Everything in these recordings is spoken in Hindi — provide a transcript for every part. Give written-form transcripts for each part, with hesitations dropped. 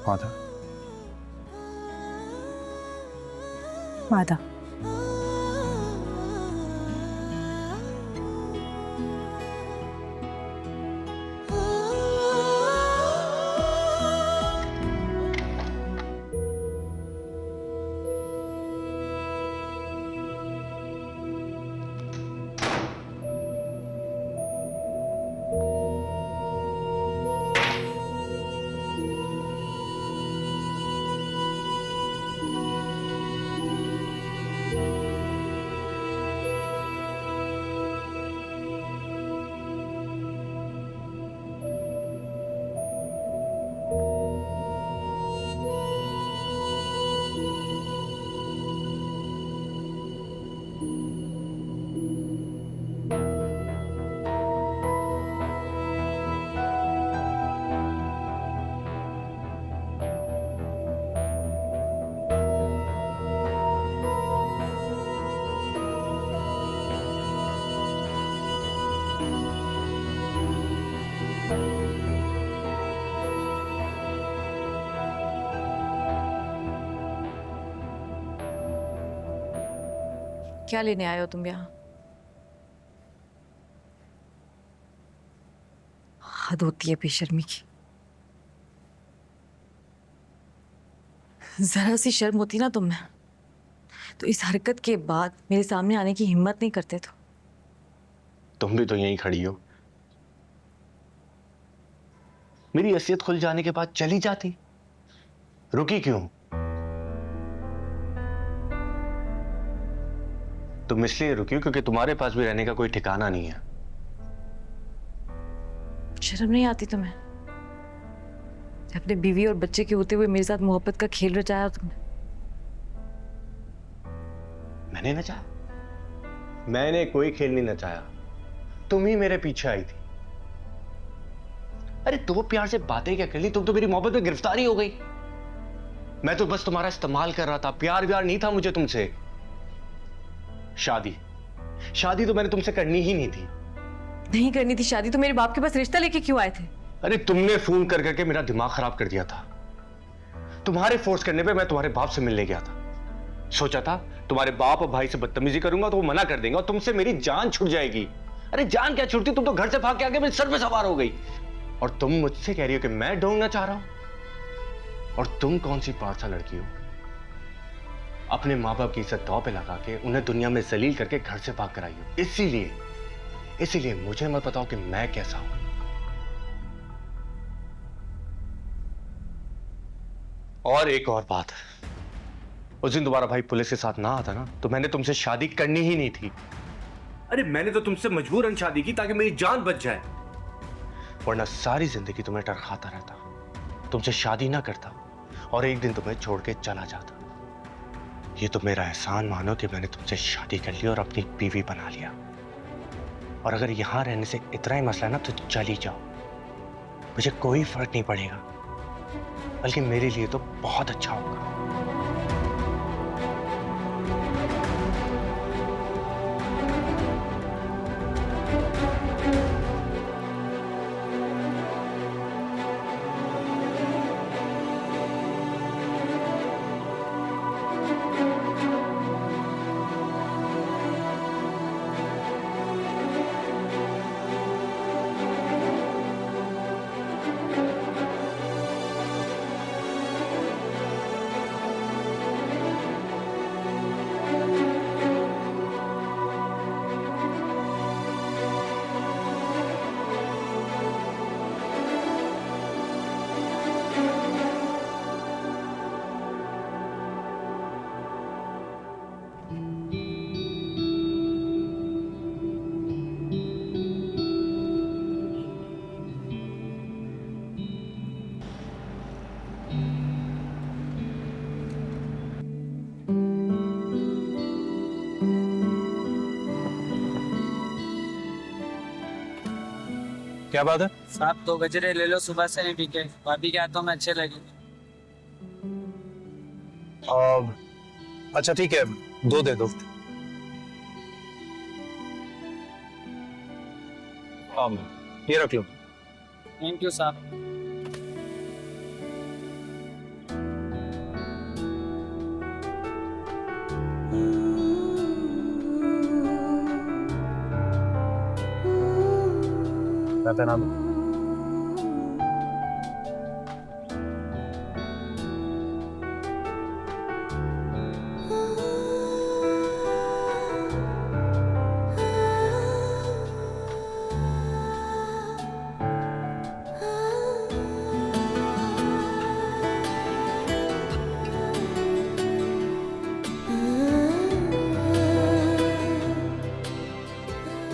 माधा, माधा। क्या लेने आए हो तुम यहाँ? हद होती है बेशर्मी की। जरा सी शर्म होती ना तुम में तो इस हरकत के बाद मेरे सामने आने की हिम्मत नहीं करते तो। तुम भी तो यहीं खड़ी हो। मेरी हैसियत खुल जाने के बाद चली जाती, रुकी क्यों? तुम इसलिए रुकी हो क्योंकि तुम्हारे पास भी रहने का कोई ठिकाना नहीं है। शर्म नहीं आती तुम्हें? अपने बीवी और बच्चे के होते हुए मेरे साथ मोहब्बत का खेल रचाया तुमने। मैंने नचाया? मैंने कोई खेल नहीं नचाया, तुम ही मेरे पीछे आई थी। अरे दो प्यार से बातें क्या कर ली, तुम तो मेरी मोहब्बत में गिरफ्तारी हो गई। मैं तो बस तुम्हारा इस्तेमाल कर रहा था, प्यार व्यार नहीं था मुझे तुमसे। शादी शादी तो मैंने तुमसे करनी ही नहीं थी। नहीं करनी थी शादी तो मेरे बाप के पास रिश्ता लेके क्यों आए थे? अरे तुमने फोन कर करके मेरा दिमाग खराब कर दिया था। तुम्हारे फोर्स करने पे मैं तुम्हारे बाप से मिलने गया था। सोचा था तुम्हारे बाप और भाई से बदतमीजी करूंगा तो वो मना कर देंगे और तुमसे मेरी जान छूट जाएगी। अरे जान क्या छूटती, तुम तो घर से भाग के आके मेरे सर पे सवार हो गई। और तुम मुझसे कह रही हो कि मैं ढूंढना चाह रहा हूं। और तुम कौन सी पारसा लड़की हो, अपने माँ बाप की इज्जत दांव पे लगा के उन्हें दुनिया में जलील करके घर से भाग कर आई हो। इसीलिए मुझे मत बताओ कि मैं कैसा हूं। और एक और बात, उस दिन तुम्हारा भाई पुलिस के साथ ना आता ना तो मैंने तुमसे शादी करनी ही नहीं थी। अरे मैंने तो तुमसे मजबूरन शादी की ताकि मेरी जान बच जाए, वरना सारी जिंदगी तुम्हें डर खाता रहता, तुमसे शादी ना करता और एक दिन तुम्हें छोड़ के चला जाता। ये तो मेरा एहसान मानो कि मैंने तुमसे शादी कर ली और अपनी बीवी बना लिया। और अगर यहां रहने से इतना ही मसला ना तो चली जाओ, मुझे कोई फर्क नहीं पड़ेगा, बल्कि मेरे लिए तो बहुत अच्छा होगा। क्या बात है? साहब 2 गजरे ले लो, सुबह से नहीं पीके, भाभी के हाथों में अच्छे लगे। अच्छा ठीक है, 2 दे दो। ये रख लो। थैंक यू साहब। मैं पहना दूं?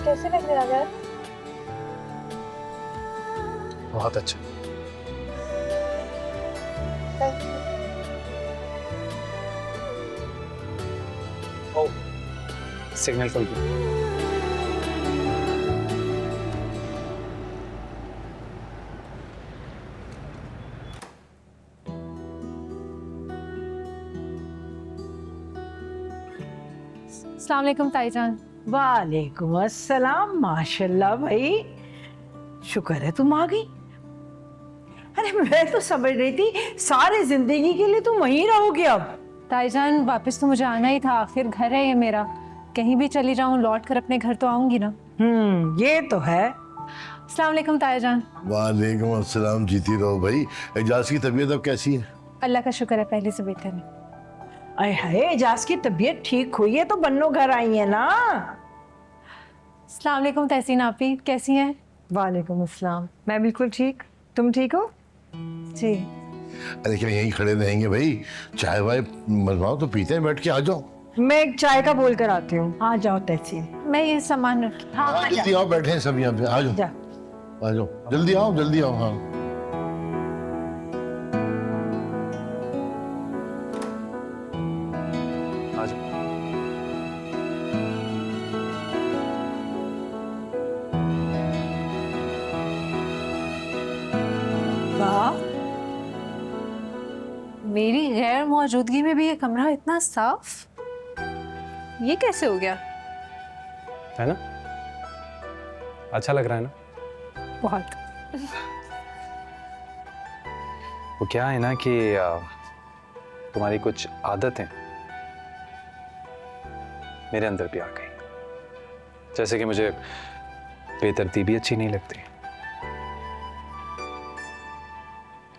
कैसे लग रहा है? बहुत अच्छा। ओ, सिग्नल फुल की। अस्सलाम वालेकुम ताईजान। वालेकुम अस्सलाम। माशाल्लाह भाई, शुक्र है तुम आ गई। अरे मैं तो समझ रही थी सारी जिंदगी के लिए तुम वहीं रहोगे अब। ताईजान वापस तो मुझे आना ही था, आखिर घर है ये मेरा। कहीं भी चली जाऊं लौट कर अपने घर तो आऊंगी ना। ये तो है। अस्सलाम वालेकुम ताईजान। वालेकुम अस्सलाम। जीती रहो भाई। एजाज की तबीयत अब कैसी है? अल्लाह का शुक्र है, पहले से बेहतर है। अरे हाय, एजाज की तबीयत ठीक हुई है तो बन्नो घर आई है ना। अस्सलाम वालेकुम तहसीन आपी, कैसी हैं? वालेकुम अस्सलाम। मैं बिल्कुल ठीक, तुम ठीक हो? जी। अरे क्या यहीं खड़े रहेंगे भाई? चाय वाय बनवाओ तो पीते हैं, बैठ के आ जाओ। मैं एक चाय का बोल कर आती हूँ। आ जाओ तहसीन। मैं ये सामान रखी। हाँ, जल्दी आओ, बैठे हैं सब यहाँ पे। आ जाओ जा। आ जाओ, जल्दी आओ जल्दी आओ। हाँ आ जाओ। वाह, मेरी गैर मौजूदगी में भी ये कमरा इतना साफ, ये कैसे हो गया? है ना? अच्छा लग रहा है ना? बहुत। वो क्या है ना कि तुम्हारी कुछ आदतें मेरे अंदर भी आ गई। जैसे कि मुझे बेतरतीबी अच्छी नहीं लगती।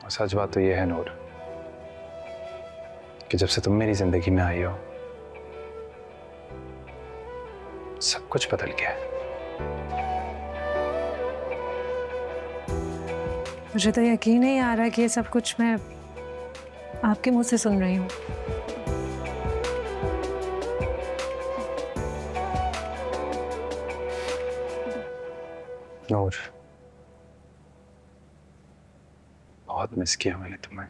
और सच बात तो ये है नूर कि जब से तुम मेरी जिंदगी में आई हो सब कुछ बदल गया है। मुझे तो यकीन नहीं आ रहा कि ये सब कुछ मैं आपके मुंह से सुन रही हूँ। नूर, बहुत मिस किया मैंने तुम्हें।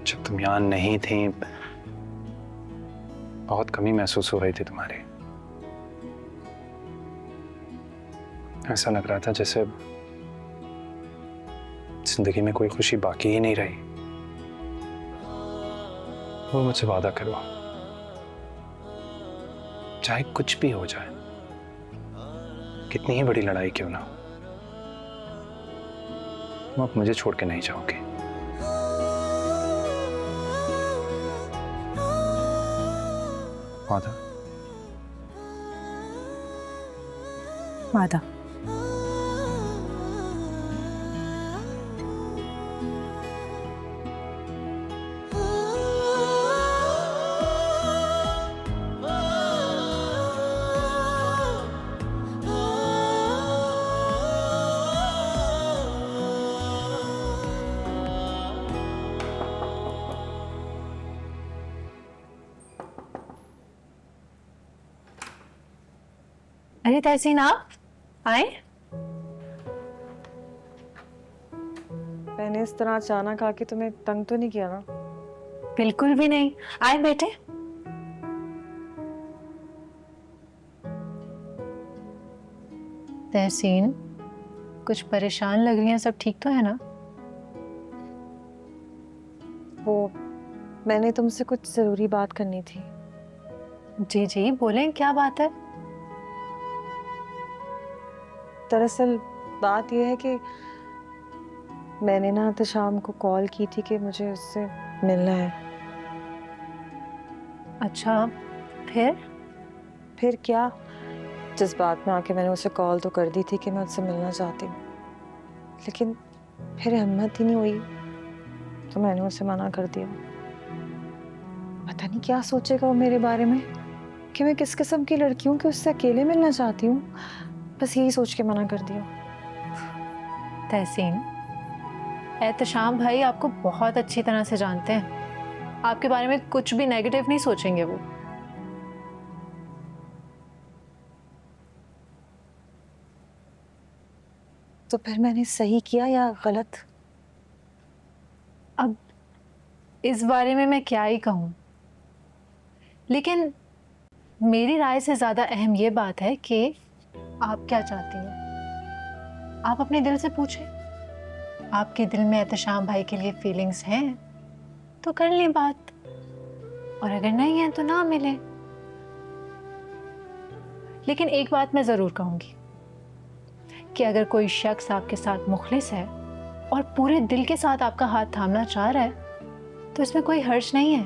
जब तुम यहाँ नहीं थी बहुत कमी महसूस हो रही थी तुम्हारी। ऐसा लग रहा था जैसे जिंदगी में कोई खुशी बाकी ही नहीं रही। वो मुझसे वादा करो, चाहे कुछ भी हो जाए, कितनी ही बड़ी लड़ाई क्यों ना हो, तुम अब मुझे छोड़ के नहीं जाओगे। वादा? वादा। अरे तहसीन आप आए? मैंने इस तरह अचानक आके तुम्हें तंग तो नहीं किया ना? बिल्कुल भी नहीं, आए बैठे। तहसीन कुछ परेशान लग रही हैं, सब ठीक तो है ना? वो मैंने तुमसे कुछ जरूरी बात करनी थी। जी जी बोलें, क्या बात है? दरअसल बात यह है कि मैंने ना तो शाम को कॉल की थी कि मुझे उससे मिलना है। अच्छा, फिर? फिर क्या, जज्बात में आके मैंने उसे कॉल तो कर दी थी कि मैं उससे मिलना चाहती हूँ, लेकिन फिर हिम्मत ही नहीं हुई तो मैंने उसे मना कर दिया। पता नहीं क्या सोचेगा वो मेरे बारे में कि मैं किस किस्म की लड़की हूँ कि उससे अकेले मिलना चाहती हूँ। बस यही सोच के मना कर दिया। तहसीन, एहतशाम भाई आपको बहुत अच्छी तरह से जानते हैं, आपके बारे में कुछ भी नेगेटिव नहीं सोचेंगे वो। तो फिर मैंने सही किया या गलत? अब इस बारे में मैं क्या ही कहूँ, लेकिन मेरी राय से ज़्यादा अहम ये बात है कि आप क्या चाहती हैं। आप अपने दिल से पूछें, आपके दिल में एहतशाम भाई के लिए फीलिंग्स हैं तो कर लें बात, और अगर नहीं है तो ना मिलें। लेकिन एक बात मैं ज़रूर कहूँगी कि अगर कोई शख्स आपके साथ मुखलिस है और पूरे दिल के साथ आपका हाथ थामना चाह रहा है तो इसमें कोई हर्ज नहीं है।